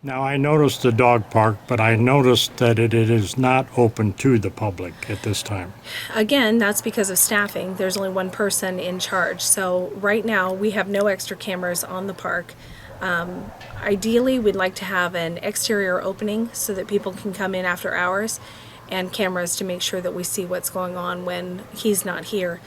Now, I noticed the dog park, but I noticed that it is not open to the public at this time. Again, that's because of staffing. There's only one person in charge. So right now, we have no extra cameras on the park. Ideally, we'd like to have an exterior opening so that people can come in after hours, and cameras to make sure that we see what's going on when he's not here.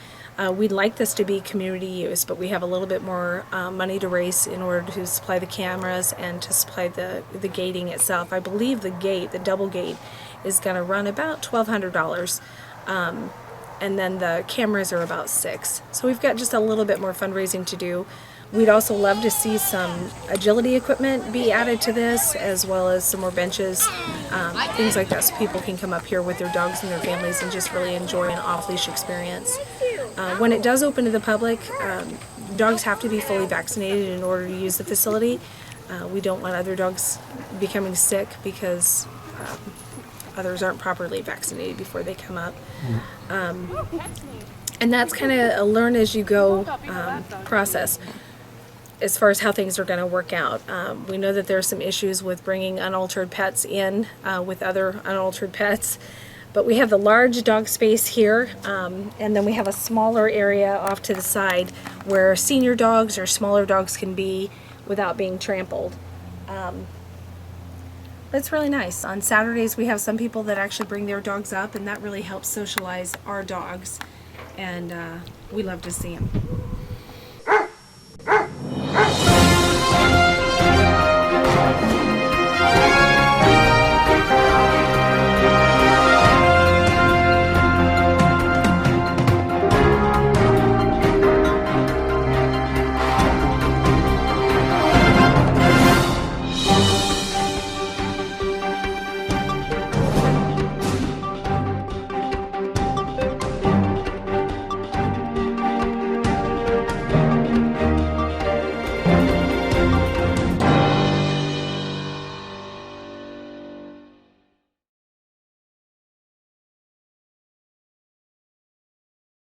We'd like this to be community use, but we have a little bit more money to raise in order to supply the cameras and to supply the gating itself. I believe the gate, the double gate, is going to run about $1,200. And then the cameras are about $600. So we've got just a little bit more fundraising to do. We'd also love to see some agility equipment be added to this, as well as some more benches, things like that, so people can come up here with their dogs and their families and just really enjoy an off-leash experience. When it does open to the public, dogs have to be fully vaccinated in order to use the facility. We don't want other dogs becoming sick because others aren't properly vaccinated before they come up. And that's kind of a learn as you go process as far as how things are going to work out. We know that there are some issues with bringing unaltered pets in with other unaltered pets, but we have the large dog space here, and then we have a smaller area off to the side where senior dogs or smaller dogs can be without being trampled. It's really nice. On Saturdays we have some people that actually bring their dogs up, and that really helps socialize our dogs, and we love to see them.